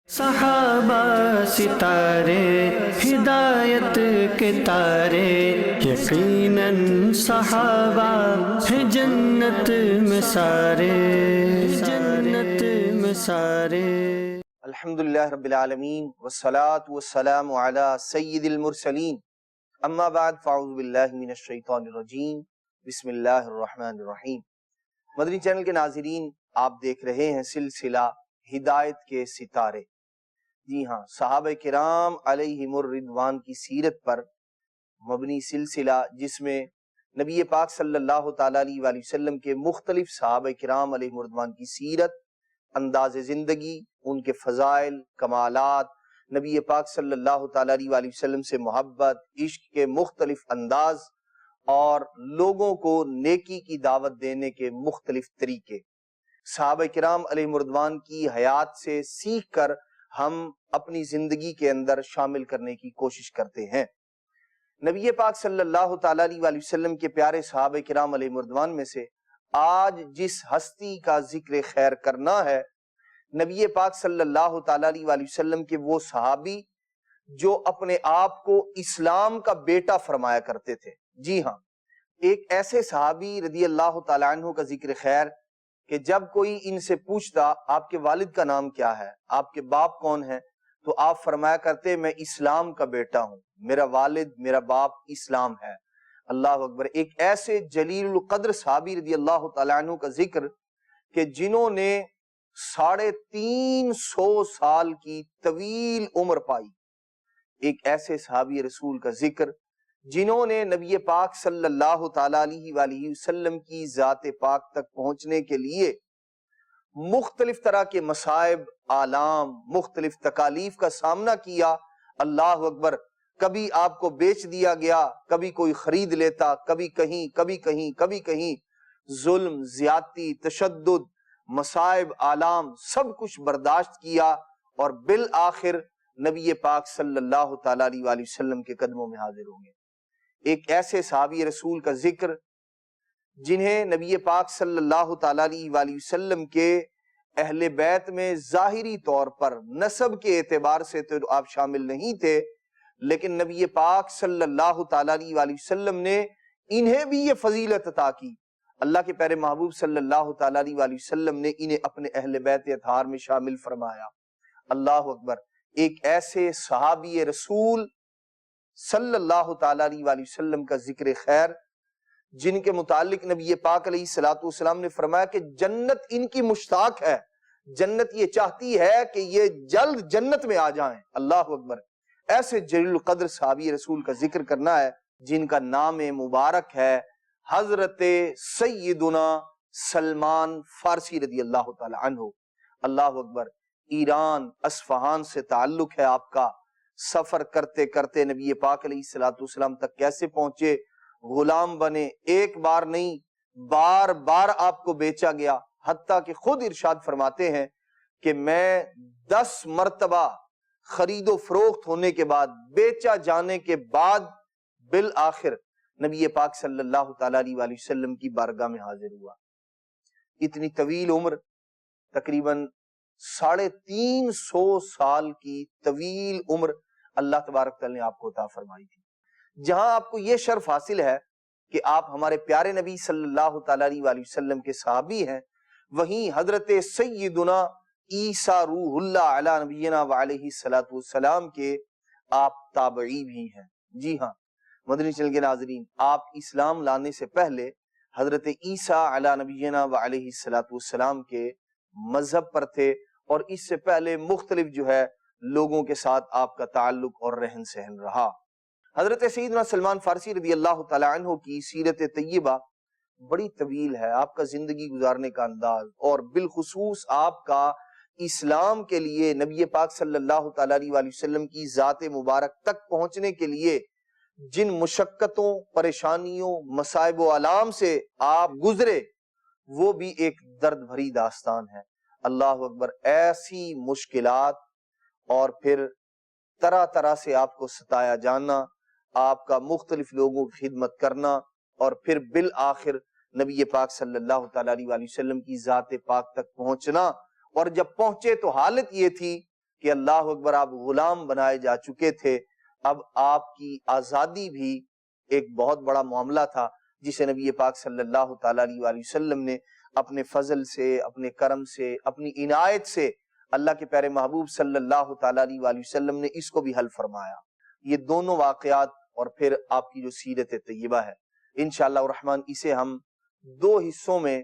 صحابہ ستارے ہدایت کے تارے، یقیناً صحابہ ہیں جنت میں سارے، جنت میں سارے۔ الحمدللہ رب العالمین والصلاة والسلام علی سید المرسلین، اما بعد فاعوذ باللہ من الشیطان الرجیم، بسم اللہ الرحمن الرحیم۔ مدنی چینل کے ناظرین، آپ دیکھ رہے ہیں سلسلہ ہدایت کے ستارے۔ جی ہاں، صحابہ کرام علیہم الرضوان کی سیرت پر مبنی سلسلہ، جس میں نبی پاک صلی اللہ تعالیٰ علیہ وآلہ وسلم کے مختلف صحابہ کرام علیہم الرضوان کی سیرت، انداز زندگی، ان کے فضائل، کمالات، نبی پاک صلی اللہ تعالیٰ علیہ وآلہ وسلم سے محبت، عشق کے مختلف انداز اور لوگوں کو نیکی کی دعوت دینے کے مختلف طریقے، صحابہ کرام علیہم الرضوان کی حیات سے سیکھ کر ہم اپنی زندگی کے اندر شامل کرنے کی کوشش کرتے ہیں۔ نبی پاک صلی اللہ تعالیٰ علیہ وآلہ وسلم کے پیارے صحابہ کرام علیہم الرضوان میں سے آج جس ہستی کا ذکر خیر کرنا ہے، نبی پاک صلی اللہ تعالیٰ علیہ وآلہ وسلم کے وہ صحابی جو اپنے آپ کو اسلام کا بیٹا فرمایا کرتے تھے۔ جی ہاں، ایک ایسے صحابی رضی اللہ تعالیٰ عنہ کا ذکر خیر کہ جب کوئی ان سے پوچھتا آپ کے والد کا نام کیا ہے، آپ کے باپ کون ہیں، تو آپ فرمایا کرتے میں اسلام کا بیٹا ہوں، میرا والد میرا باپ اسلام ہے۔ اللہ اکبر۔ ایک ایسے جلیل القدر صحابی رضی اللہ تعالیٰ عنہ کا ذکر کہ جنہوں نے 350 سال کی طویل عمر پائی، ایک ایسے صحابی رسول کا ذکر جنہوں نے نبی پاک صلی اللہ تعالیٰ علیہ وآلہ وسلم کی ذات پاک تک پہنچنے کے لیے مختلف طرح کے مصائب، آلام، مختلف تکالیف کا سامنا کیا۔ اللہ اکبر۔ کبھی آپ کو بیچ دیا گیا، کبھی کوئی خرید لیتا، کبھی کہیں کبھی کہیں کبھی کہیں، ظلم، زیادتی، تشدد، مصائب، آلام سب کچھ برداشت کیا، اور بالآخر نبی پاک صلی اللہ تعالیٰ علیہ وآلہ وسلم کے قدموں میں حاضر ہوں گے۔ ایک ایسے صحابی رسول کا ذکر جنہیں نبی پاک صلی اللہ تعالیٰ علیہ وآلہ وسلم کے اہل بیت میں ظاہری طور پر نسب کے اعتبار سے تو آپ شامل نہیں تھے، لیکن نبی پاک صلی اللہ تعالیٰ علیہ وآلہ وسلم نے انہیں بھی یہ فضیلت عطا کی۔ اللہ کے پیارے محبوب صلی اللہ تعالیٰ علیہ وآلہ وسلم نے انہیں اپنے اہل بیت اطہار میں شامل فرمایا۔ اللہ اکبر۔ ایک ایسے صحابی رسول صلی اللہ تعالیٰ علیہ وآلہ وسلم کا ذکر خیر جن کے متعلق نبی پاک علیہ السلام نے فرمایا کہ جنت ان کی مشتاق ہے، جنت یہ چاہتی ہے کہ یہ جلد جنت میں آ جائیں۔ اللہ اکبر۔ ایسے جلیل القدر صحابی رسول کا ذکر کرنا ہے جن کا نام مبارک ہے حضرت سیدنا سلمان فارسی رضی اللہ تعالی عنہ۔ اللہ اکبر۔ ایران، اصفہان سے تعلق ہے آپ کا۔ سفر کرتے کرتے نبی پاک علیہ السلام تک کیسے پہنچے، غلام بنے، ایک بار نہیں بار بار آپ کو بیچا گیا، حتیٰ کہ خود ارشاد فرماتے ہیں کہ میں 10 مرتبہ خرید و فروخت ہونے کے بعد، بیچا جانے کے بعد بالآخر نبی پاک صلی اللہ تعالیٰ علیہ وآلہ وسلم کی بارگاہ میں حاضر ہوا۔ اتنی طویل عمر، تقریباً 350 سال کی طویل عمر اللہ تبارک تعالیٰ نے آپ کو عطا فرمائی تھی، جہاں آپ کو یہ شرف حاصل ہے کہ آپ ہمارے پیارے نبی صلی اللہ تعالیٰ علیہ وآلہ وسلم کے صحابی ہیں، وہیں حضرت سیدنا عیسیٰ روح اللہ علی نبینا وعلیہ السلام کے آپ تابعی بھی ہیں۔ جی ہاں مدنی چینل کے ناظرین، آپ اسلام لانے سے پہلے حضرت عیسیٰ علی نبینا وعلیہ السلام کے مذہب پر تھے، اور اس سے پہلے مختلف لوگوں کے ساتھ آپ کا تعلق اور رہن سہن رہا۔ حضرت سیدنا سلمان فارسی رضی اللہ تعالی عنہ کی سیرت طیبہ بڑی طویل ہے، آپ کا زندگی گزارنے کا انداز، اور بالخصوص آپ کا اسلام کے لیے نبی پاک صلی اللہ تعالیٰ علیہ وآلہ وسلم کی ذات مبارک تک پہنچنے کے لیے جن مشقتوں، پریشانیوں، مصائب و آلام سے آپ گزرے، وہ بھی ایک درد بھری داستان ہے۔ اللہ اکبر۔ ایسی مشکلات اور پھر طرح طرح سے آپ کو ستایا جانا، آپ کا مختلف لوگوں کی خدمت کرنا، اور پھر بالآخر نبی پاک صلی اللہ تعالیٰ علیہ وآلہ وسلم کی ذات پاک تک پہنچنا، اور جب پہنچے تو حالت یہ تھی کہ اللہ اکبر آپ غلام بنائے جا چکے تھے، اب آپ کی آزادی بھی ایک بہت بڑا معاملہ تھا جسے نبی پاک صلی اللہ تعالیٰ علیہ وآلہ وسلم نے اپنے فضل سے، اپنے کرم سے، اپنی عنایت سے اللہ کے پیارے محبوب صلی اللہ تعالیٰ علیہ وآلہ وسلم نے اس کو بھی حل فرمایا۔ یہ دونوں واقعات اور پھر آپ کی جو سیرت طیبہ ہے، انشاءاللہ الرحمن اسے ہم 2 حصوں میں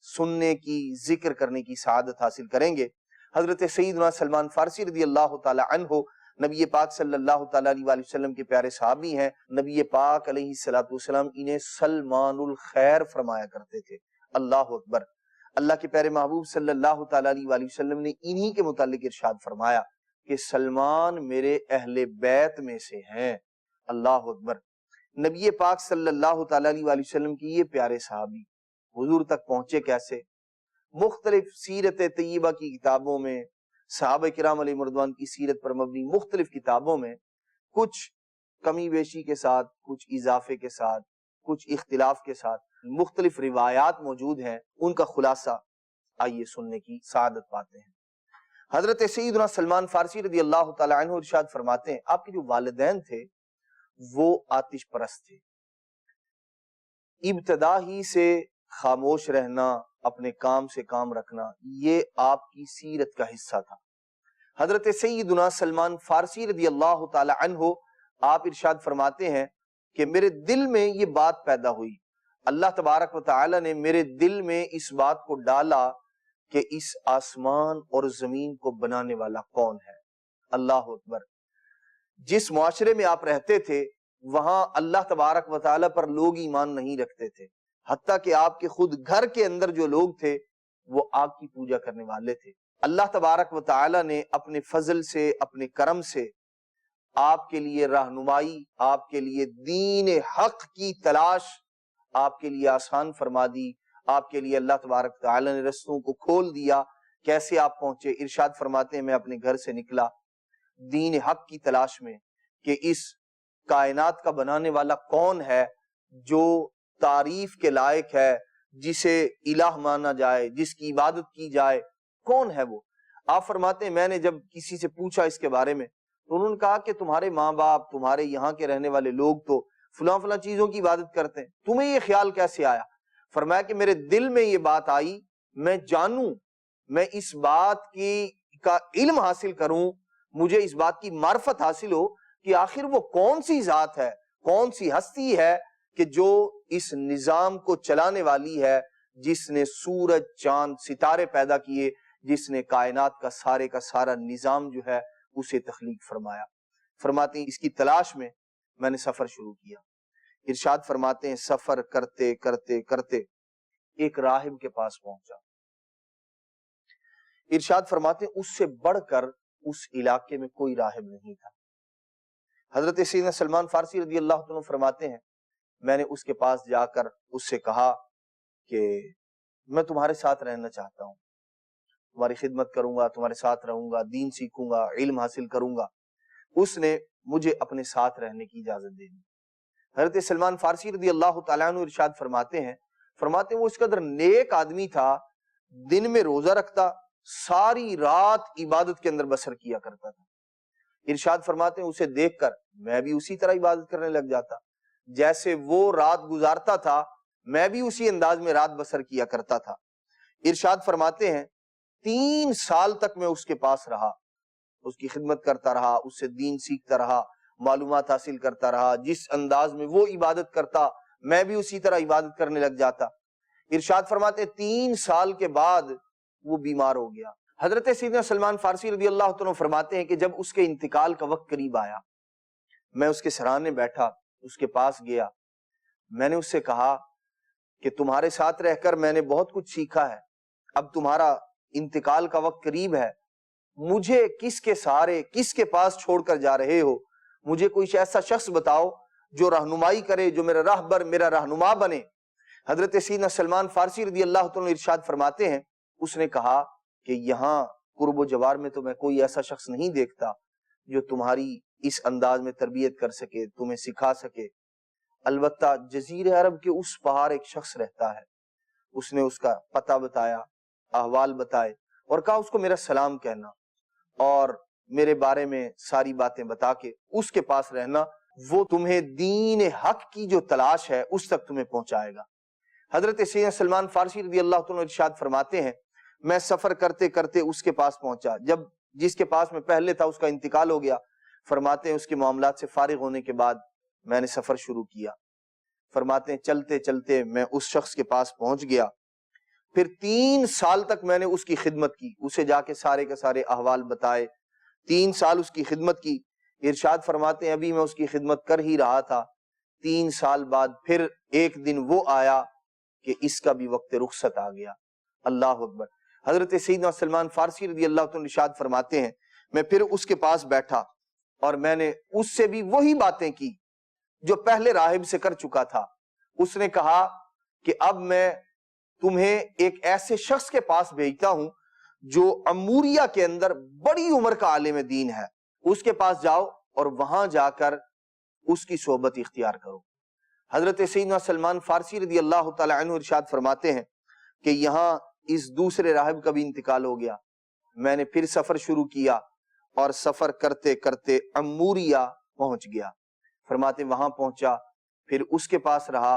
سننے کی، ذکر کرنے کی سعادت حاصل کریں گے۔ حضرت سیدنا سلمان فارسی رضی اللہ تعالی عنہ نبی پاک صلی اللہ تعالی علیہ وآلہ وسلم کے پیارے صحابی ہیں۔ نبی پاک علیہ السلام انہیں سلمان الخیر فرمایا کرتے تھے۔ اللہ اکبر۔ اللہ کے پیارے محبوب صلی اللہ تعالی علیہ وآلہ وسلم نے انہی کے متعلق ارشاد فرمایا کہ سلمان میرے اہل بیت میں سے ہیں۔ اللہ اکبر۔ نبی پاک صلی اللہ تعالی علیہ وآلہ وسلم کی یہ پیارے صحابی حضور تک پہنچے کیسے؟ مختلف سیرت طیبہ کی کتابوں میں، صحابہ کرام علیہ رضوان کی سیرت پر مبنی مختلف کتابوں میں کچھ کمی بیشی کے ساتھ، کچھ اضافے کے ساتھ، کچھ اختلاف کے ساتھ مختلف روایات موجود ہیں، ان کا خلاصہ آئیے سننے کی سعادت پاتے ہیں۔ حضرت سیدنا سلمان فارسی رضی اللہ تعالی عنہ ارشاد فرماتے ہیں آپ کے جو والدین تھے وہ آتش پرست تھے، ابتدا ہی سے خاموش رہنا، اپنے کام سے کام رکھنا، یہ آپ کی سیرت کا حصہ تھا۔ حضرت سیدنا سلمان فارسی رضی اللہ تعالی عنہ آپ ارشاد فرماتے ہیں کہ میرے دل میں یہ بات پیدا ہوئی، اللہ تبارک و تعالی نے میرے دل میں اس بات کو ڈالا کہ اس آسمان اور زمین کو بنانے والا کون ہے۔ اللہ اکبر۔ جس معاشرے میں آپ رہتے تھے وہاں اللہ تبارک و تعالی پر لوگ ایمان نہیں رکھتے تھے، حتیٰ کہ آپ کے خود گھر کے اندر جو لوگ تھے وہ آگ کی پوجا کرنے والے تھے۔ اللہ تبارک و تعالی نے اپنے فضل سے، اپنے کرم سے آپ کے لیے رہنمائی، آپ کے لیے دین حق کی تلاش آپ کے لیے آسان فرما دی، آپ کے لیے اللہ تبارک و تعالی نے رستوں کو کھول دیا۔ کیسے آپ پہنچے؟ ارشاد فرماتے ہیں میں اپنے گھر سے نکلا دین حق کی تلاش میں کہ اس کائنات کا بنانے والا کون ہے جو تعریف کے لائق ہے، جسے الہ مانا جائے، جس کی عبادت کی جائے، کون ہے وہ؟ آپ فرماتے ہیں میں نے جب کسی سے پوچھا اس کے بارے میں تو انہوں نے کہا کہ تمہارے ماں باپ، تمہارے یہاں کے رہنے والے لوگ تو فلاں فلاں چیزوں کی عبادت کرتے ہیں، تمہیں یہ خیال کیسے آیا؟ فرمایا کہ میرے دل میں یہ بات آئی، میں جانوں، میں اس بات کا علم حاصل کروں، مجھے اس بات کی معرفت حاصل ہو کہ آخر وہ کون سی ذات ہے، کون سی ہستی ہے کہ جو اس نظام کو چلانے والی ہے، جس نے سورج، چاند، ستارے پیدا کیے، جس نے کائنات کا سارا نظام جو ہے اسے تخلیق فرمایا۔ فرماتے ہیں اس کی تلاش میں میں نے سفر شروع کیا۔ ارشاد فرماتے ہیں سفر کرتے کرتے کرتے ایک راہب کے پاس پہنچا۔ ارشاد فرماتے ہیں اس سے بڑھ کر اس علاقے میں کوئی راہب نہیں تھا۔ حضرت سیدنا سلمان فارسی رضی اللہ عنہ فرماتے ہیں میں نے اس کے پاس جا کر اس سے کہا کہ میں تمہارے ساتھ رہنا چاہتا ہوں، تمہاری خدمت کروں گا، تمہارے ساتھ رہوں گا، دین سیکھوں گا، علم حاصل کروں گا۔ اس نے مجھے اپنے ساتھ رہنے کی اجازت دے دی۔ حضرت سلمان فارسی رضی اللہ تعالیٰ عنہ ارشاد فرماتے ہیں وہ اس قدر نیک آدمی تھا، دن میں روزہ رکھتا، ساری رات عبادت کے اندر بسر کیا کرتا تھا۔ ارشاد فرماتے ہیں اسے دیکھ کر میں بھی اسی طرح عبادت کرنے لگ جاتا، جیسے وہ رات گزارتا تھا میں بھی اسی انداز میں رات بسر کیا کرتا تھا۔ ارشاد فرماتے ہیں 3 سال تک میں اس کے پاس رہا، اس کی خدمت کرتا رہا، اس سے دین سیکھتا رہا، معلومات حاصل کرتا رہا، جس انداز میں وہ عبادت کرتا میں بھی اسی طرح عبادت کرنے لگ جاتا۔ ارشاد فرماتے ہیں 3 سال کے بعد وہ بیمار ہو گیا۔ حضرت سیدنا سلمان فارسی رضی اللہ عنہ فرماتے ہیں کہ جب اس کے انتقال کا وقت قریب آیا میں اس کے سرانے بیٹھا، اس کے پاس گیا، میں نے اس سے کہا کہ تمہارے ساتھ رہ کر میں نے بہت کچھ سیکھا ہے، اب تمہارا انتقال کا وقت قریب ہے، مجھے کس کے سہارے، کس کے پاس چھوڑ کر جا رہے ہو؟ مجھے کوئی ایسا شخص بتاؤ جو رہنمائی کرے، جو میرا راہبر، میرا رہنما بنے۔ حضرت سیدنا سلمان فارسی رضی اللہ عنہ ارشاد فرماتے ہیں اس نے کہا کہ یہاں قرب و جوار میں تو میں کوئی ایسا شخص نہیں دیکھتا جو تمہاری اس انداز میں تربیت کر سکے، تمہیں سکھا سکے، البتہ جزیرہ عرب کے اس پہاڑ ایک شخص رہتا ہے۔ اس نے اس کا پتہ بتایا، احوال بتائے اور کہا اس کو میرا سلام کہنا، اور میرے بارے میں ساری باتیں بتا کے اس کے پاس رہنا، وہ تمہیں دین حق کی جو تلاش ہے اس تک تمہیں پہنچائے گا۔ حضرت سیدنا سلمان فارسی رضی اللہ عنہ ارشاد فرماتے ہیں میں سفر کرتے کرتے اس کے پاس پہنچا، جب جس کے پاس میں پہلے تھا اس کا انتقال ہو گیا، فرماتے ہیں اس کے معاملات سے فارغ ہونے کے بعد میں نے سفر شروع کیا۔ فرماتے ہیں چلتے چلتے میں اس شخص کے پاس پہنچ گیا، پھر 3 سال تک میں نے اس کی خدمت کی، اسے جا کے سارے کے سارے احوال بتائے، 3 سال اس کی خدمت کی۔ ارشاد فرماتے ہیں ابھی میں اس کی خدمت کر ہی رہا تھا، 3 سال بعد پھر ایک دن وہ آیا کہ اس کا بھی وقت رخصت آ گیا۔ اللہ اکبر۔ حضرت سیدنا سلمان فارسی رضی اللہ عنہ ارشاد فرماتے ہیں میں پھر اس کے پاس بیٹھا اور میں نے اس سے بھی وہی باتیں کی جو پہلے راہب سے کر چکا تھا۔ اس نے کہا کہ اب میں تمہیں ایک ایسے شخص کے پاس بھیجتا ہوں جو اموریہ کے اندر بڑی عمر کا عالم دین ہے، اس کے پاس جاؤ اور وہاں جا کر اس کی صحبت اختیار کرو۔ حضرت سیدنا سلمان فارسی رضی اللہ تعالی عنہ ارشاد فرماتے ہیں کہ یہاں اس دوسرے راہب کا بھی انتقال ہو گیا، میں نے پھر سفر شروع کیا اور سفر کرتے کرتے اموریہ پہنچ گیا۔ فرماتے وہاں پہنچا، پھر اس کے پاس رہا،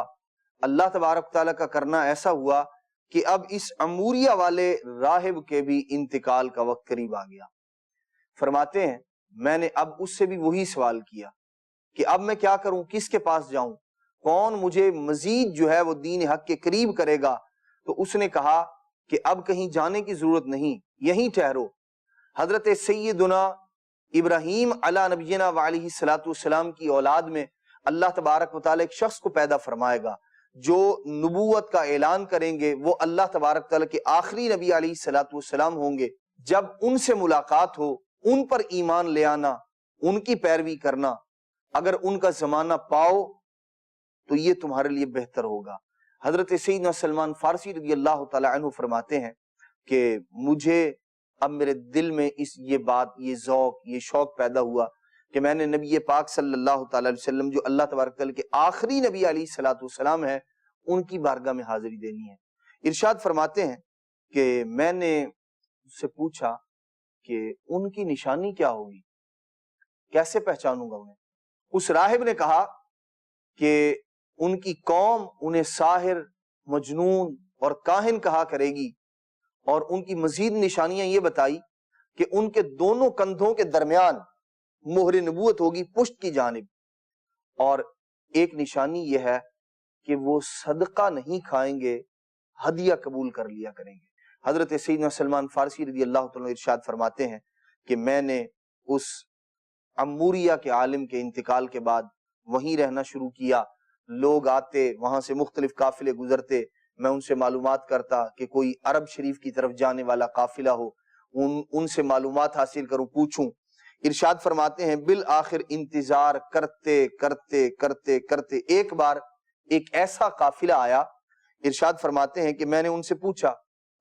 اللہ تبارک تعالیٰ کا کرنا ایسا ہوا کہ اب اس اموریہ والے راہب کے بھی انتقال کا وقت قریب آ گیا۔ فرماتے ہیں میں نے اب اس سے بھی وہی سوال کیا کہ اب میں کیا کروں، کس کے پاس جاؤں، کون مجھے مزید جو ہے وہ دین حق کے قریب کرے گا؟ تو اس نے کہا کہ اب کہیں جانے کی ضرورت نہیں، یہیں ٹھہرو۔ حضرت سیدنا ابراہیم علی نبینا وعلیہ الصلوۃ والسلام کی اولاد میں اللہ تبارک و تعالیٰ ایک شخص کو پیدا فرمائے گا جو نبوت کا اعلان کریں گے، وہ اللہ تبارک تعالیٰ کے آخری نبی علیہ الصلوۃ والسلام ہوں گے۔ جب ان سے ملاقات ہو، ان پر ایمان لے آنا، ان کی پیروی کرنا، اگر ان کا زمانہ پاؤ تو یہ تمہارے لیے بہتر ہوگا۔ حضرت سیدنا سلمان فارسی رضی اللہ تعالی عنہ فرماتے ہیں کہ مجھے اب میرے دل میں یہ بات، یہ ذوق، یہ شوق پیدا ہوا کہ میں نے نبی پاک صلی اللہ تعالی علیہ وسلم جو اللہ تبارک تعالیٰ کے آخری نبی علیہ الصلوۃ والسلام ہے، ان کی بارگاہ میں حاضری دینی ہے۔ ارشاد فرماتے ہیں کہ میں نے اس سے پوچھا کہ ان کی نشانی کیا ہوگی، کیسے پہچانوں گا انہیں؟ اس راہب نے کہا کہ ان کی قوم انہیں ساحر، مجنون اور کاہن کہا کرے گی، اور ان کی مزید نشانیاں یہ بتائی کہ ان کے دونوں کندھوں کے درمیان مہر نبوت ہوگی پشت کی جانب، اور ایک نشانی یہ ہے کہ وہ صدقہ نہیں کھائیں گے، ہدیہ قبول کر لیا کریں گے۔ حضرت سیدنا سلمان فارسی رضی اللہ عنہ ارشاد فرماتے ہیں کہ میں نے اس اموریہ کے عالم کے انتقال کے بعد وہیں رہنا شروع کیا۔ لوگ آتے، وہاں سے مختلف قافلے گزرتے، میں ان سے معلومات کرتا کہ کوئی عرب شریف کی طرف جانے والا قافلہ ہو، ان سے معلومات حاصل کروں، پوچھوں۔ ارشاد فرماتے ہیں بالآخر انتظار کرتے کرتے کرتے کرتے ایک بار ایک ایسا قافلہ آیا۔ ارشاد فرماتے ہیں کہ میں نے ان سے پوچھا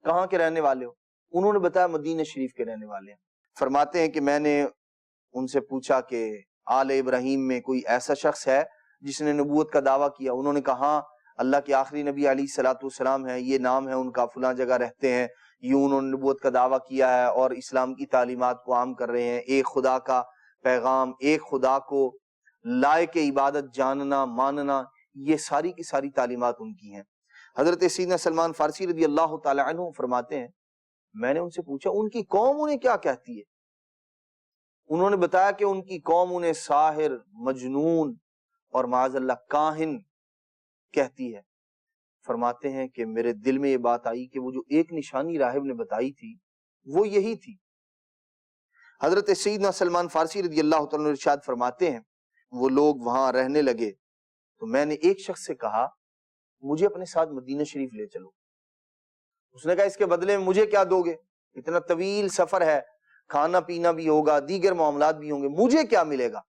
کہاں کے رہنے والے ہو؟ انہوں نے بتایا مدینہ شریف کے رہنے والے ہیں۔ فرماتے ہیں کہ میں نے ان سے پوچھا کہ آل ابراہیم میں کوئی ایسا شخص ہے جس نے نبوت کا دعویٰ کیا؟ انہوں نے کہا ہاں، اللہ کے آخری نبی علیہ الصلوۃ والسلام ہے، یہ نام ہے ان کا، فلاں جگہ رہتے ہیں، یوں انہوں نے نبوت کا دعویٰ کیا ہے اور اسلام کی تعلیمات کو عام کر رہے ہیں، ایک خدا کا پیغام، ایک خدا کو لائق عبادت جاننا ماننا، یہ ساری کی ساری تعلیمات ان کی ہیں۔ حضرت سیدنا سلمان فارسی رضی اللہ تعالی عنہ فرماتے ہیں میں نے ان سے پوچھا ان کی قوم انہیں کیا کہتی ہے؟ انہوں نے بتایا کہ ان کی قوم انہیں ساحر، مجنون اور معاذ اللہ کاہن کہتی ہے۔ فرماتے ہیں کہ میرے دل میں یہ بات آئی کہ وہ جو ایک نشانی راہب نے بتائی تھی وہ یہی تھی۔ حضرت سیدنا سلمان فارسی رضی اللہ تعالیٰ عنہ ارشاد فرماتے ہیں وہ لوگ وہاں رہنے لگے تو میں نے ایک شخص سے کہا مجھے اپنے ساتھ مدینہ شریف لے چلو۔ اس نے کہا اس کے بدلے میں مجھے کیا دو گے؟ اتنا طویل سفر ہے، کھانا پینا بھی ہوگا، دیگر معاملات بھی ہوں گے، مجھے کیا ملے گا؟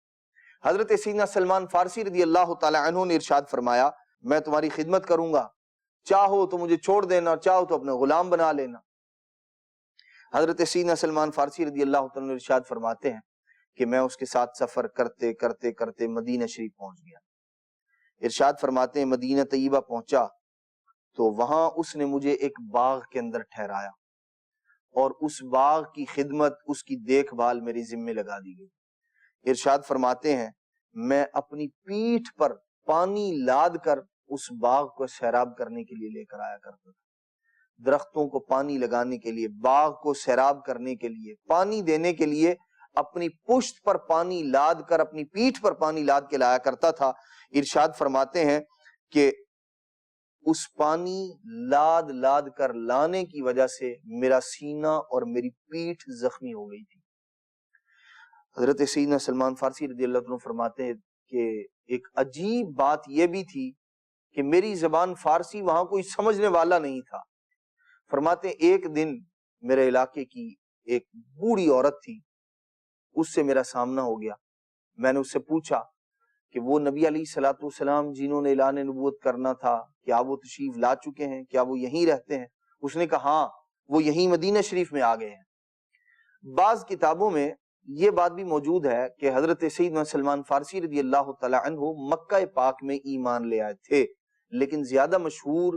حضرت سیدنا سلمان فارسی رضی اللہ تعالی عنہ نے ارشاد فرمایا میں تمہاری خدمت کروں گا، چاہو تو مجھے چھوڑ دینا، چاہو تو اپنے غلام بنا لینا۔ حضرت سیدنا سلمان فارسی رضی اللہ عنہ ارشاد فرماتے ہیں کہ میں اس کے ساتھ سفر کرتے کرتے کرتے مدینہ شریف پہنچ گیا۔ ارشاد فرماتے ہیں مدینہ طیبہ پہنچا تو وہاں اس نے مجھے ایک باغ کے اندر ٹھہرایا، اور اس باغ کی خدمت، اس کی دیکھ بھال میری ذمہ لگا دی گئی۔ ارشاد فرماتے ہیں میں اپنی پیٹھ پر پانی لاد کر اس باغ کو سیراب کرنے کے لیے لے کر آیا کرتا تھا۔ درختوں کو پانی لگانے کے لیے، باغ کو سیراب کرنے کے لیے، پانی دینے کے لیے اپنی پشت پر پانی لاد کر، اپنی پیٹھ پر پانی لاد کے لایا کرتا تھا۔ ارشاد فرماتے ہیں کہ اس پانی لاد لاد کر لانے کی وجہ سے میرا سینہ اور میری پیٹھ زخمی ہو گئی تھی۔ حضرت سیدنا سلمان فارسی رضی اللہ عنہ فرماتے ہیں کہ ایک عجیب بات یہ بھی تھی کہ میری زبان فارسی وہاں کوئی سمجھنے والا نہیں تھا۔ فرماتے ہیں ایک دن میرے علاقے کی ایک بوڑھی عورت تھی، اس سے میرا سامنا ہو گیا۔ میں نے اس سے پوچھا کہ وہ نبی علیہ الصلوۃ والسلام جنہوں نے اعلان نبوت کرنا تھا، کیا وہ تشریف لا چکے ہیں؟ کیا وہ یہیں رہتے ہیں؟ اس نے کہا ہاں، وہ یہیں مدینہ شریف میں آ گئے ہیں۔ بعض کتابوں میں یہ بات بھی موجود ہے کہ حضرت سیدنا سلمان فارسی رضی اللہ تعالی عنہ مکہ پاک میں ایمان لے آئے تھے، لیکن زیادہ مشہور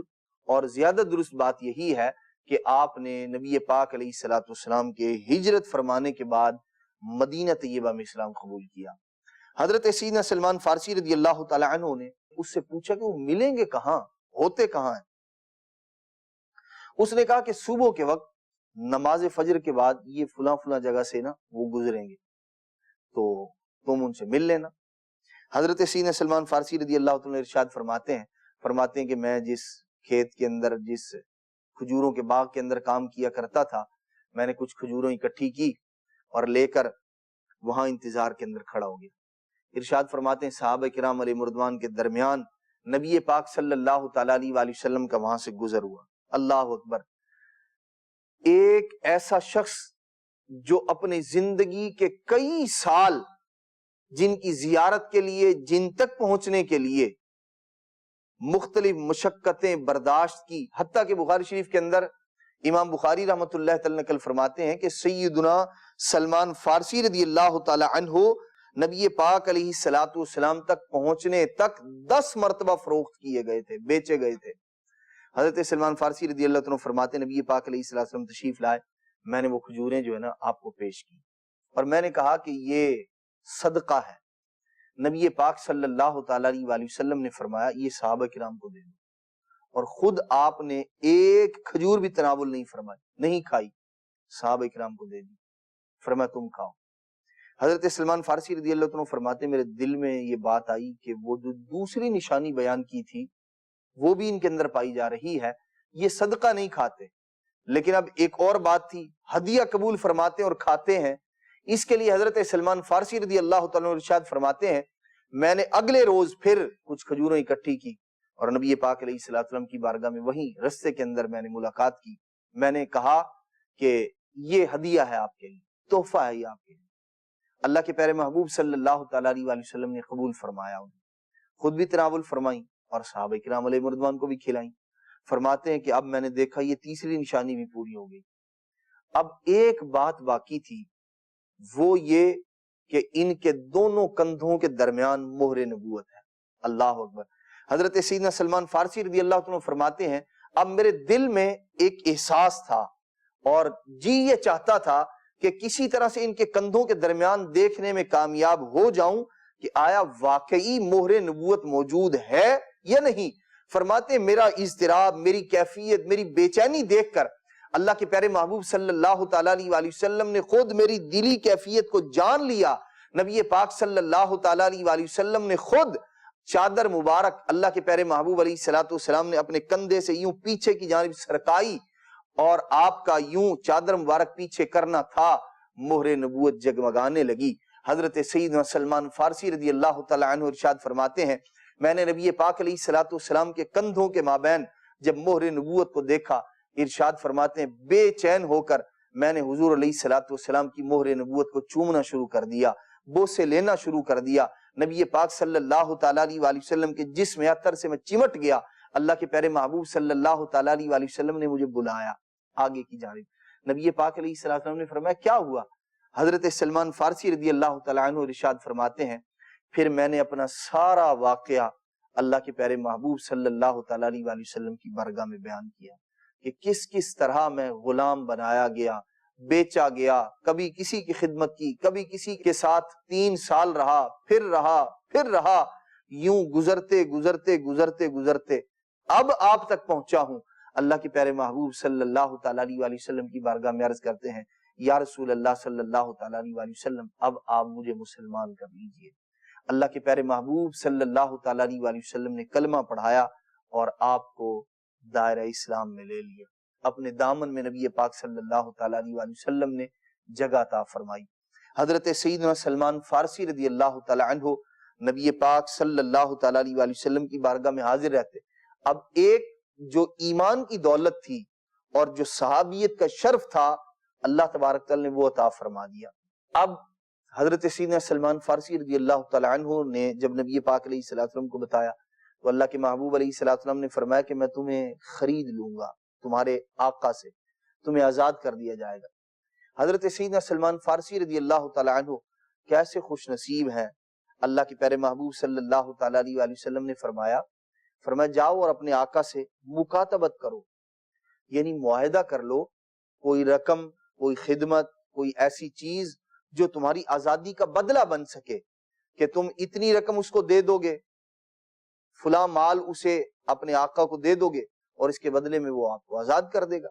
اور زیادہ درست بات یہی ہے کہ آپ نے نبی پاک علیہ الصلوۃ والسلام کے ہجرت فرمانے کے بعد مدینہ طیبہ میں اسلام قبول کیا۔ حضرت سیدنا سلمان فارسی رضی اللہ تعالی عنہ نے اس سے پوچھا کہ وہ ملیں گے کہاں، ہوتے کہاں ہیں؟ اس نے کہا کہ صبح کے وقت نماز فجر کے بعد یہ فلاں فلاں جگہ سے نا وہ گزریں گے، تو تم ان سے مل لینا۔ حضرت سیدنا سلمان فارسی رضی اللہ تعالی عنہ ارشاد فرماتے ہیں کہ میں جس کھیت کے اندر، جس کھجوروں کے باغ کے اندر کام کیا کرتا تھا، میں نے کچھ کھجوروں اکٹھی کی اور لے کر وہاں انتظار کے اندر کھڑا ہو گیا۔ ارشاد فرماتے ہیں صحابہ کرام علیہ مردوان کے درمیان نبی پاک صلی اللہ تعالی علیہ وآلہ وسلم کا وہاں سے گزر ہوا۔ اللہ اکبر! ایک ایسا شخص جو اپنی زندگی کے کئی سال جن کی زیارت کے لیے، جن تک پہنچنے کے لیے مختلف مشقتیں برداشت کی، حتیٰ کہ بخاری شریف کے اندر امام بخاری رحمۃ اللہ تعالی نقل فرماتے ہیں کہ سیدنا سلمان فارسی رضی اللہ تعالی عنہ نبی پاک علیہ الصلوۃ والسلام تک پہنچنے تک 10 مرتبہ فروخت کیے گئے تھے، بیچے گئے تھے۔ حضرت سلمان فارسی رضی اللہ عنہ فرماتے ہیں نبی پاک علیہ الصلوۃ والسلام تشریف لائے، میں نے وہ کھجوریں جو ہے نا آپ کو پیش کی اور میں نے کہا کہ یہ صدقہ ہے۔ نبی پاک صلی اللہ تعالی علیہ وآلہ وسلم نے فرمایا یہ صحابہ کرام کو دے دو، اور خود آپ نے ایک کھجور بھی تناول نہیں فرمائی، نہیں کھائی، صحابہ کرام کو دے دی، فرمایا تم کھاؤ۔ حضرت سلمان فارسی رضی اللہ عنہ فرماتے میرے دل میں یہ بات آئی کہ وہ جو دوسری نشانی بیان کی تھی وہ بھی ان کے اندر پائی جا رہی ہے، یہ صدقہ نہیں کھاتے، لیکن اب ایک اور بات تھی، ہدیہ قبول فرماتے اور کھاتے ہیں۔ اس کے لیے حضرت سلمان فارسی رضی اللہ تعالیٰ عنہ ارشاد فرماتے ہیں میں نے اگلے روز پھر کچھ کھجوریں اکٹھی کی اور نبی پاک علیہ الصلوۃ والسلام کی بارگاہ میں وہیں رستے کے اندر میں نے ملاقات کی۔ میں نے کہا کہ یہ ہدیہ ہے آپ کے لیے، تحفہ ہے یہ آپ کے لیے۔ اللہ کے پیارے محبوب صلی اللہ تعالیٰ علیہ وآلہ وسلم نے قبول فرمایا، انہیں خود بھی تناول فرمائیں اور صحابہ کرام علیہ مردوان کو بھی کھلائیں۔ فرماتے ہیں کہ اب میں نے دیکھا یہ تیسری نشانی بھی پوری ہو گئی۔ اب ایک بات باقی تھی، وہ یہ کہ ان کے دونوں کندھوں کے درمیان مہر نبوت ہے۔ اللہ اکبر! حضرت سیدنا سلمان فارسی رضی اللہ عنہ فرماتے ہیں اب میرے دل میں ایک احساس تھا اور جی یہ چاہتا تھا کہ کسی طرح سے ان کے کندھوں کے درمیان دیکھنے میں کامیاب ہو جاؤں کہ آیا واقعی مہر نبوت موجود ہے یا نہیں۔ فرماتے میرا اضطراب، میری کیفیت، میری بے چینی دیکھ کر اللہ کے پیارے محبوب صلی اللہ تعالیٰ علیہ وآلہ وسلم نے خود میری دلی کیفیت کو جان لیا۔ نبی پاک صلی اللہ تعالیٰ علیہ وآلہ وسلم نے خود چادر مبارک اللہ کے پیارے محبوب علیہ الصلوۃ والسلام نے اپنے کندھے سے یوں پیچھے کی جانب سرکائی اور آپ کا یوں چادر مبارک پیچھے کرنا تھا، مہر نبوت جگمگانے لگی۔ حضرت سیدنا سلمان فارسی رضی اللہ تعالیٰ عنہ ارشاد فرماتے ہیں میں نے نبی پاک علیہ الصلوۃ والسلام کے کندھوں کے مابین جب مہر نبوت کو دیکھا، ارشاد فرماتے ہیں بے چین ہو کر میں نے حضور علیہ الصلوۃ والسلام کی مہر نبوت کو چومنا شروع کر دیا، بوسے لینا شروع کر دیا۔ نبی پاک صلی اللہ تعالیٰ علیہ وآلہ وسلم کے جسم اطہر سے میں چمٹ گیا۔ اللہ کے پیارے محبوب صلی اللہ تعالیٰ علیہ وآلہ وسلم نے مجھے بلایا آگے کی جانب۔ نبی پاک علیہ الصلوۃ والسلام نے فرمایا کیا ہوا؟ حضرت سلمان فارسی رضی اللہ تعالیٰ عنہ ارشاد فرماتے ہیں پھر میں نے اپنا سارا واقعہ اللہ کے پیارے محبوب صلی اللہ تعالیٰ علیہ وآلہ وسلم کی بارگاہ میں بیان کیا کہ کس کس طرح میں غلام بنایا گیا، بیچا گیا، کبھی کسی کی خدمت کی، کبھی کسی کے ساتھ 3 سال رہا، پھر رہا، یوں گزرتے گزرتے گزرتے گزرتے اب آپ تک پہنچا ہوں۔ اللہ کے پیارے محبوب صلی اللہ تعالیٰ علیہ وآلہ وسلم کی بارگاہ میں عرض کرتے ہیں، یا رسول اللہ صلی اللہ تعالیٰ علیہ وآلہ وسلم اب آپ مجھے مسلمان کر لیجئے۔ اللہ کے پیارے محبوب صلی اللہ تعالیٰ علیہ وآلہ وسلم نے کلمہ پڑھایا اور آپ کو دائرہ اسلام میں لے لیا، اپنے دامن میں نبی پاک صلی اللہ تعالیٰ علیہ وآلہ وسلم نے جگہ عطا فرمائی۔ حضرت سیدنا سلمان فارسی رضی اللہ تعالیٰ عنہ نبی پاک صلی اللہ تعالیٰ علیہ وآلہ وسلم کی بارگاہ میں حاضر رہتے۔ اب ایک جو ایمان کی دولت تھی اور جو صحابیت کا شرف تھا، اللہ تبارک تعالیٰ نے وہ عطا فرما دیا۔ اب حضرت سیدنا سلمان فارسی رضی اللہ تعالیٰ عنہ نے جب نبی پاک علیہ الصلوۃ والسلام کو بتایا تو اللہ کے محبوب علیہ الصلوۃ والسلام نے فرمایا کہ میں تمہیں خرید لوں گا، تمہارے آقا سے تمہیں آزاد کر دیا جائے گا۔ حضرت سیدنا سلمان فارسی رضی اللہ تعالیٰ عنہ کیسے خوش نصیب ہیں۔ اللہ کے پیارے محبوب صلی اللہ تعالیٰ علیہ وآلہ وسلم نے فرمایا جاؤ اور اپنے آقا سے مکاتبت کرو، یعنی معاہدہ کر لو، کوئی رقم، کوئی خدمت، کوئی ایسی چیز جو تمہاری آزادی کا بدلہ بن سکے، کہ تم اتنی رقم اس کو دے دو گے، فلاں مال اسے اپنے آقا کو دے دو گے اور اس کے بدلے میں وہ آپ کو آزاد کر دے گا۔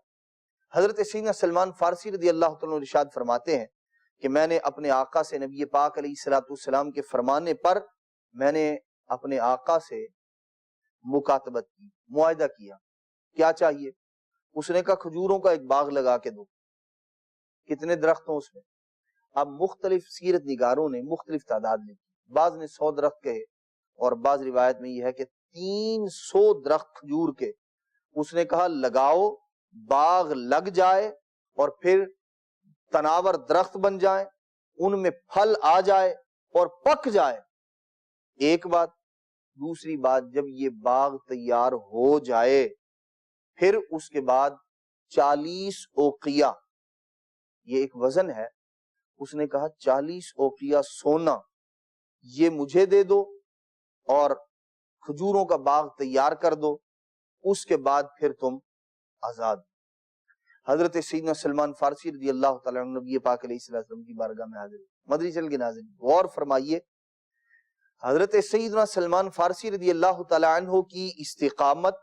حضرت سیدنا سلمان فارسی رضی اللہ تعالیٰ عنہ ارشاد فرماتے ہیں کہ میں نے اپنے آقا سے نبی پاک علیہ الصلوۃ والسلام کے فرمانے پر میں نے اپنے آقا سے مکاتبت کی، معاہدہ کیا۔ کیا چاہیے؟ اس نے کہا کھجوروں کا ایک باغ لگا کے دو۔ کتنے درخت ہوں اس میں؟ اب مختلف سیرت نگاروں نے مختلف تعداد لکھی، بعض نے 100 درخت کہے اور بعض روایت میں یہ ہے کہ 300 درخت کھجور کے۔ اس نے کہا لگاؤ، باغ لگ جائے اور پھر تناور درخت بن جائیں، ان میں پھل آ جائے اور پک جائے، ایک بات۔ دوسری بات، جب یہ باغ تیار ہو جائے پھر اس کے بعد 40 اوقیہ، یہ ایک وزن ہے، اس نے کہا 40 اوقیہ سونا یہ مجھے دے دو اور کھجوروں کا باغ تیار کر دو، اس کے بعد پھر تم آزاد۔ حضرت سیدنا سلمان فارسی رضی اللہ تعالیٰ عنہ نبی پاک علیہ الصلوۃ والسلام کی بارگاہ میں حاضر۔ مدنی چینل کے ناظرین غور فرمائیے، حضرت سیدنا سلمان فارسی رضی اللہ تعالیٰ عنہ کی استقامت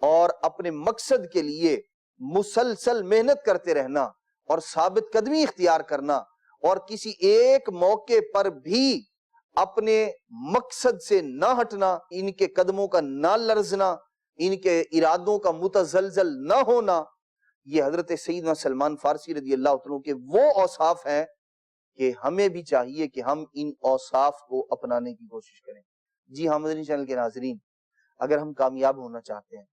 اور اپنے مقصد کے لیے مسلسل محنت کرتے رہنا اور ثابت قدمی اختیار کرنا اور کسی ایک موقع پر بھی اپنے مقصد سے نہ ہٹنا، ان کے قدموں کا نہ لرزنا، ان کے ارادوں کا متزلزل نہ ہونا، یہ حضرت سیدنا سلمان فارسی رضی اللہ عنہ کے وہ اوصاف ہیں کہ ہمیں بھی چاہیے کہ ہم ان اوصاف کو اپنانے کی کوشش کریں۔ جی ہاں مدنی چینل کے ناظرین، اگر ہم کامیاب ہونا چاہتے ہیں،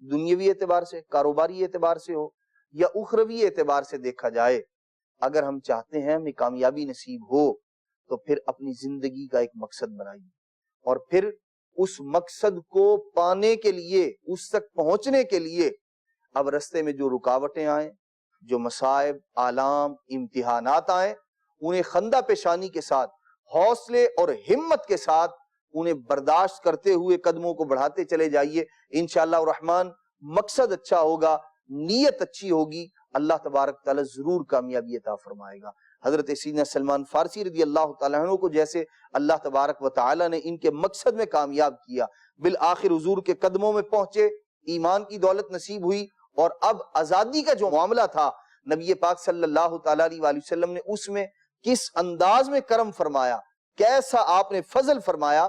دنیاوی اعتبار سے، کاروباری اعتبار سے ہو یا اخروی اعتبار سے دیکھا جائے، اگر ہم چاہتے ہیں ہمیں کامیابی نصیب ہو تو پھر اپنی زندگی کا ایک مقصد بنائیے اور پھر اس مقصد کو پانے کے لیے، اس تک پہنچنے کے لیے اب رستے میں جو رکاوٹیں آئیں، جو مصائب، آلام، امتحانات آئیں، انہیں خندہ پیشانی کے ساتھ، حوصلے اور ہمت کے ساتھ انہیں برداشت کرتے ہوئے قدموں کو بڑھاتے چلے جائیے۔ انشاءاللہ الرحمن مقصد اچھا ہوگا، نیت اچھی ہوگی، اللہ تبارک تعالیٰ ضرور کامیابی عطا فرمائے گا۔ حضرت سیدنا سلمان فارسی رضی اللہ تعالیٰ عنہ کو جیسے اللہ تبارک و تعالیٰ نے ان کے مقصد میں کامیاب کیا، بالآخر حضور کے قدموں میں پہنچے، ایمان کی دولت نصیب ہوئی اور اب آزادی کا جو معاملہ تھا نبی پاک صلی اللہ تعالیٰ علیہ وآلہ وسلم نے اس میں کس انداز میں کرم فرمایا، کیسا آپ نے فضل فرمایا۔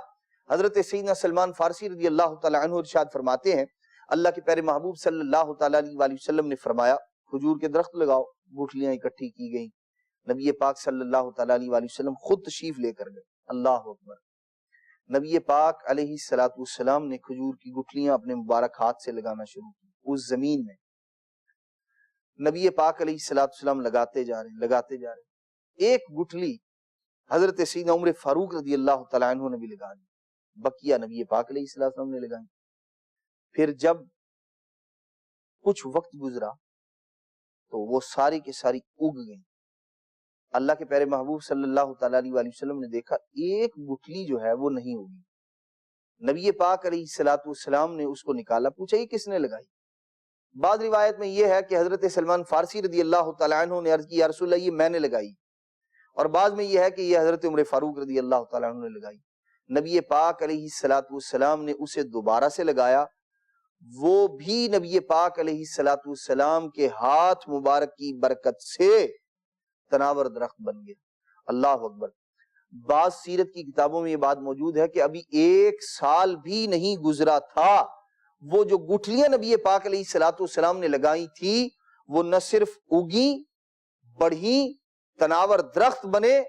حضرت سیدنا سلمان فارسی رضی اللہ تعالیٰ عنہ ارشاد فرماتے ہیں، اللہ کے پیارے محبوب صلی اللہ تعالیٰ علیہ وآلہ وسلم نے فرمایا کھجور کے درخت لگاؤ، گٹھلیاں اکٹھی کی گئیں، نبی پاک صلی اللہ تعالیٰ علیہ وآلہ وسلم خود تشریف لے کر گئے۔ اللہ اکبر۔ نبی پاک علیہ الصلوۃ والسلام نے کھجور کی گٹھلیاں اپنے مبارک ہاتھ سے لگانا شروع کی اس زمین میں۔ نبی پاک علیہ الصلوۃ والسلام لگاتے جا رہے، ایک گٹھلی حضرت سیدنا عمر فاروق رضی اللہ تعالیٰ عنہ نے بھی لگا دی، بقیہ نبی پاک علیہ الصلوۃ والسلام نے لگائی۔ پھر جب کچھ وقت گزرا تو وہ ساری کی ساری اگ گئیں۔ اللہ کے پیارے محبوب صلی اللہ تعالیٰ علیہ وآلہ وسلم نے دیکھا ایک گٹھلی جو ہے وہ نہیں ہوگی۔ نبی پاک علیہ الصلوۃ والسلام نے اس کو نکالا، پوچھا یہ کس نے لگائی؟ بعض روایت میں یہ ہے کہ حضرت سلمان فارسی رضی اللہ تعالیٰ عنہ نے عرض کی یا رسول اللہ یہ میں نے لگائی، اور بعض میں یہ ہے کہ یہ حضرت عمر فاروق رضی اللہ تعالیٰ عنہ نے لگائی۔ نبی پاک علیہ السلام نے اسے دوبارہ سے لگایا، وہ بھی نبی پاک علیہ السلام کے ہاتھ مبارک کی برکت سے تناور درخت بن گیا۔ اللہ اکبر۔ بعض سیرت کی کتابوں میں یہ بات موجود ہے کہ ابھی 1 سال بھی نہیں گزرا تھا، وہ جو گٹھلیاں نبی پاک علیہ السلام نے لگائی تھی وہ نہ صرف اگی بڑھی تناور درخت بنے،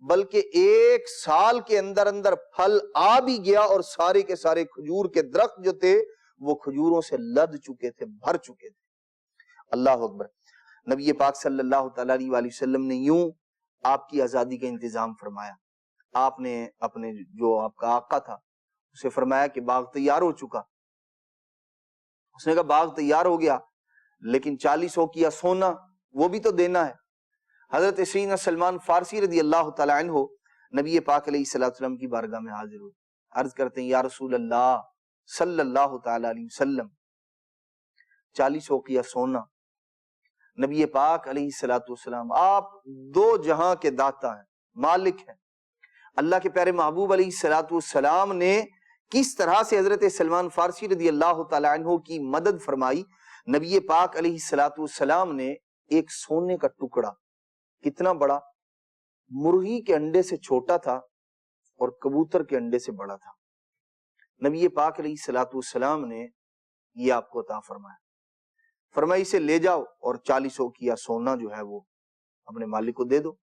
بلکہ 1 سال کے اندر اندر پھل آ بھی گیا، اور سارے کے سارے کھجور کے درخت جو تھے وہ کھجوروں سے لد چکے تھے، بھر چکے تھے۔ اللہ اکبر۔ نبی پاک صلی اللہ تعالیٰ علیہ وسلم نے یوں آپ کی آزادی کا انتظام فرمایا۔ آپ نے اپنے جو آپ کا آقا تھا اسے فرمایا کہ باغ تیار ہو چکا۔ اس نے کہا باغ تیار ہو گیا لیکن 40 اوقیہ سونا وہ بھی تو دینا ہے۔ حضرت سیدنا سلمان فارسی رضی اللہ تعالیٰ عنہ نبی پاک علیہ السلام کی بارگاہ میں حاضر ہوئے، عرض کرتے ہیں یا رسول اللہ صلی اللہ تعالیٰ علیہ وسلم 40 اوقیہ سونا۔ نبی پاک علیہ السلام آپ 2 جہاں کے داتا ہیں، مالک ہیں۔ اللہ کے پیارے محبوب علیہ السلام نے کس طرح سے حضرت سلمان فارسی رضی اللہ تعالیٰ عنہ کی مدد فرمائی۔ نبی پاک علیہ السلام نے ایک سونے کا ٹکڑا، کتنا بڑا، مرغی کے انڈے سے چھوٹا تھا اور کبوتر کے انڈے سے بڑا تھا، نبی پاک علیہ السلام نے یہ آپ کو عطا فرمایا۔ فرمایا اسے لے جاؤ اور 40 اوقیہ سونا جو ہے وہ اپنے مالک کو دے دو۔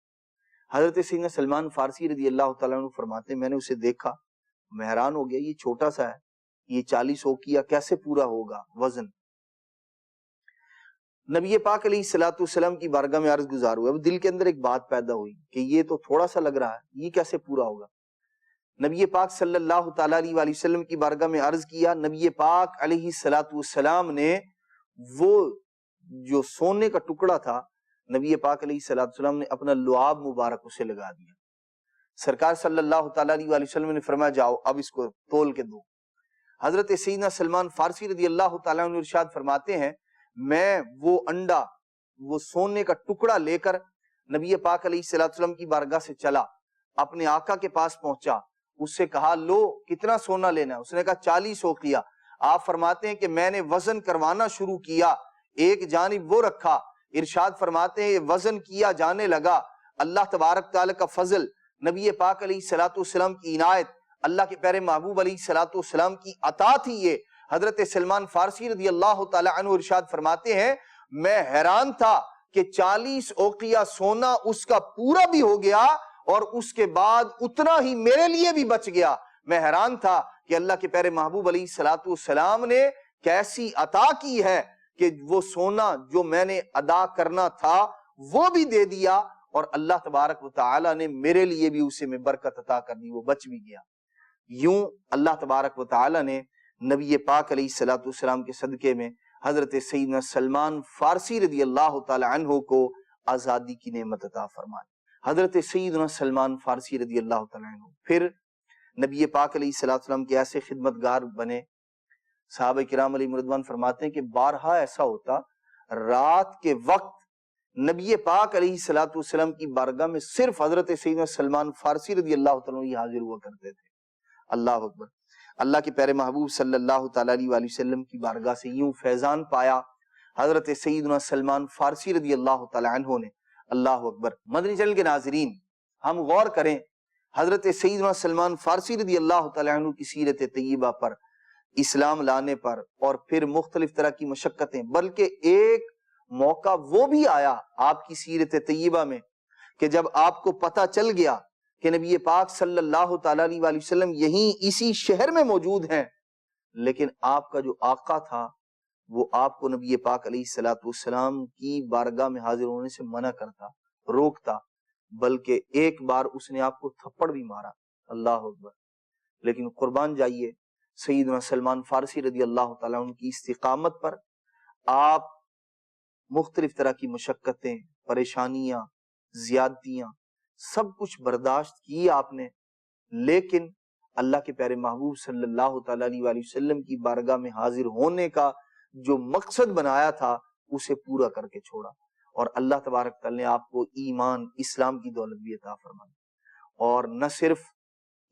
حضرت سیدنا سلمان فارسی رضی اللہ تعالیٰ عنہ فرماتے ہیں میں نے اسے دیکھا، میں حیران ہو گیا، یہ چھوٹا سا ہے، یہ 40 اوقیہ کیسے پورا ہوگا وزن۔ نبی پاک علیہ السلام کی بارگاہ میں عرض گزار ہوئے، اب دل کے اندر ایک بات پیدا ہوئی کہ یہ تو تھوڑا سا لگ رہا ہے، یہ کیسے پورا ہوگا۔ نبی پاک صلی اللہ تعالیٰ علیہ وسلم کی بارگاہ میں عرض کیا، نبی پاک علیہ السلام نے وہ جو سونے کا ٹکڑا تھا، نبی پاک علیہ السلام نے اپنا لعاب مبارک اسے لگا دیا۔ سرکار صلی اللہ تعالیٰ علیہ وسلم نے فرمایا جاؤ اب اس کو تول کے دو۔ حضرت سیدنا سلمان فارسی رضی اللہ تعالیٰ عنہ ارشاد فرماتے ہیں میں وہ انڈا، وہ سونے کا ٹکڑا لے کر نبی پاک علیہ السلام کی بارگاہ سے چلا، اپنے آقا کے پاس پہنچا، اس سے کہا لو کتنا سونا لینا ہے؟ اس نے کہا 40 اوقیہ۔ آپ فرماتے ہیں کہ میں نے وزن کروانا شروع کیا، ایک جانب وہ رکھا، ارشاد فرماتے ہیں وزن کیا جانے لگا۔ اللہ تبارک تعالیٰ کا فضل، نبی پاک علیہ السلام کی عنایت، اللہ کے پیارے محبوب علیہ السلام کی عطا تھی یہ۔ حضرت سلمان فارسی رضی اللہ تعالیٰ عنہ ارشاد فرماتے ہیں میں حیران تھا کہ 40 اوقیہ سونا اس کا پورا بھی ہو گیا اور اس کے بعد اتنا ہی میرے لیے بھی بچ گیا۔ میں حیران تھا کہ اللہ کے پیارے محبوب علیہ السلام نے کیسی عطا کی ہے کہ وہ سونا جو میں نے ادا کرنا تھا وہ بھی دے دیا، اور اللہ تبارک و تعالی نے میرے لیے بھی اسے میں برکت عطا کر دی، وہ بچ بھی گیا۔ یوں اللہ تبارک و تعالی نے نبی پاک علیہ السلام کے صدقے میں حضرت سیدنا سلمان فارسی رضی اللہ تعالی عنہ کو آزادی کی نعمت عطا فرمائی۔ حضرت سیدنا سلمان فارسی رضی اللہ تعالی عنہ پھر نبی پاک علیہ السلام کے ایسے خدمتگار بنے، صحابہ کرام علیہ رضوان فرماتے ہیں کہ بارہا ایسا ہوتا رات کے وقت نبی پاک علیہ السلام کی بارگاہ میں صرف حضرت سیدنا سلمان فارسی رضی اللہ تعالیٰ عنہ حاضر ہوا کرتے تھے۔ اللہ اکبر۔ اللہ کے پیارے محبوب صلی اللہ تعالیٰ علیہ وسلم کی بارگاہ سے یوں فیضان پایا حضرت سیدنا سلمان فارسی رضی اللہ تعالیٰ عنہ نے۔ اللہ اکبر۔ مدنی چینل کے ناظرین، ہم غور کریں حضرت سیدنا سلمان فارسی رضی اللہ تعالیٰ عنہ کی سیرت طیبہ پر، اسلام لانے پر، اور پھر مختلف طرح کی مشقتیں، بلکہ ایک موقع وہ بھی آیا آپ کی سیرت طیبہ میں کہ جب آپ کو پتہ چل گیا کہ نبی پاک صلی اللہ تعالیٰ علیہ وسلم یہیں اسی شہر میں موجود ہیں، لیکن آپ کا جو آقا تھا وہ آپ کو نبی پاک علیہ السلام کی بارگاہ میں حاضر ہونے سے منع کرتا، روکتا، بلکہ ایک بار اس نے آپ کو تھپڑ بھی مارا۔ اللہ اکبر۔ لیکن قربان جائیے سیدنا سلمان فارسی رضی اللہ تعالیٰ عنہ کی استقامت پر، آپ مختلف طرح کی مشقتیں، پریشانیاں، زیادتیاں سب کچھ برداشت کی آپ نے، لیکن اللہ کے پیارے محبوب صلی اللہ تعالیٰ علیہ وسلم کی بارگاہ میں حاضر ہونے کا جو مقصد بنایا تھا اسے پورا کر کے چھوڑا، اور اللہ تبارک تعالیٰ نے آپ کو ایمان اسلام کی دولت بھی عطا فرمائی، اور نہ صرف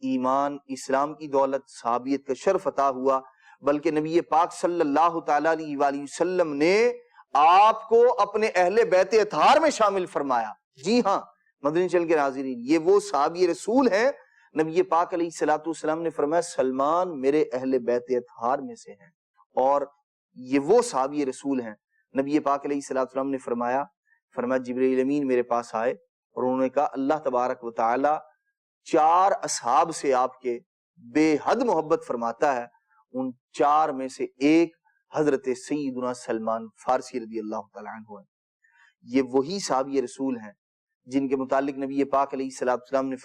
ایمان اسلام کی دولت صحابیت کا شرف عطا ہوا، بلکہ نبی پاک صلی اللہ تعالیٰ علیہ وآلہ وسلم نے آپ کو اپنے اہل بیت اطہار میں شامل فرمایا۔ جی ہاں مدنی چینل کے ناظرین، یہ وہ صحابی رسول ہیں، نبی پاک علیہ الصلوۃ والسلام نے فرمایا سلمان میرے اہل بیت اطہار میں سے ہیں، اور یہ وہ صحابی رسول ہیں۔ نبی پاک علیہ الصلوۃ والسلام نے فرمایا جبرائیل امین میرے پاس آئے اور انہوں نے کہا اللہ تبارک و تعالی 4 اصحاب سے آپ کے بے حد محبت فرماتا ہے، ان 4 میں سے ایک حضرت سیدنا سلمان فارسی رضی اللہ تعالیٰ عنہ ہے۔ یہ وہی صحابی رسول ہیں جن کے متعلق نبی پاک علیہ الصلوۃ والسلام نے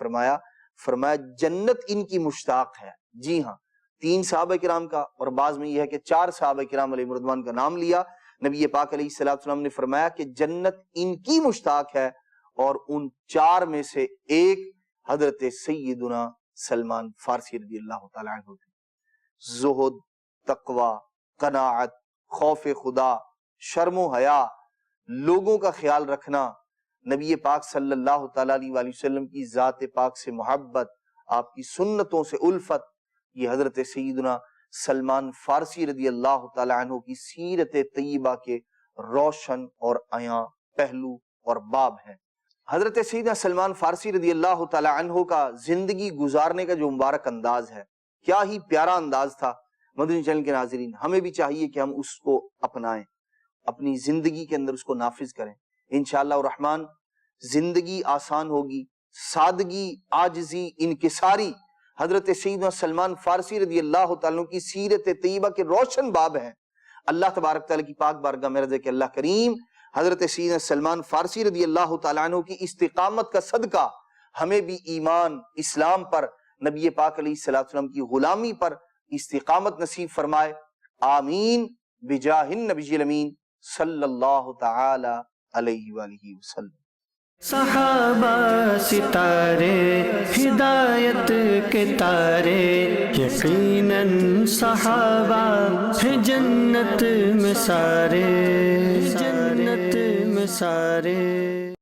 فرمایا جنت ان کی مشتاق ہے۔ جی ہاں 3 صحابہ کرام کا، اور بعض میں یہ ہے کہ 4 صحابہ کرام علیہ رضوان کا نام لیا۔ نبی پاک علیہ الصلوۃ والسلام نے فرمایا کہ جنت ان کی مشتاق ہے، اور ان 4 میں سے ایک حضرت سیدنا سلمان فارسی رضی اللہ تعالیٰ عنہ تھے۔ زہد، تقوی، قناعت، خوف خدا، شرم و حیا، لوگوں کا خیال رکھنا، نبی پاک صلی اللہ تعالیٰ علیہ وآلہ وسلم کی ذات پاک سے محبت، آپ کی سنتوں سے الفت، یہ حضرت سیدنا سلمان فارسی رضی اللہ تعالیٰ عنہ کی سیرت طیبہ کے روشن اور عیاں پہلو اور باب ہیں۔ حضرت سیدنا سلمان فارسی رضی اللہ تعالیٰ عنہ کا زندگی گزارنے کا جو مبارک انداز ہے، کیا ہی پیارا انداز تھا۔ مدنی چینل کے ناظرین، ہمیں بھی چاہیے کہ ہم اس کو اپنائیں، اپنی زندگی کے اندر اس کو نافذ کریں۔ انشاءاللہ الرحمن زندگی آسان ہوگی، سادگی، عاجزی، انکساری حضرت سیدنا سلمان فارسی رضی اللہ تعالیٰ کی سیرت طیبہ کے روشن باب ہیں۔ اللہ تبارک تعالیٰ کی پاک بارگاہ میں عرض ہے کہ اللہ کریم حضرت سیدنا سلمان فارسی رضی اللہ تعالیٰ عنہ کی استقامت کا صدقہ ہمیں بھی ایمان اسلام پر، نبی پاک علیہ الصلوۃ والسلام کی غلامی پر استقامت نصیب فرمائے، آمین بجاہ النبی الامین صلی اللہ تعالی علیہ وآلہ وسلم۔ صحابہ ستارے ہدایت کے تارے، یقیناً صحابہ ہیں جنت میں سارے، جنت میں سارے۔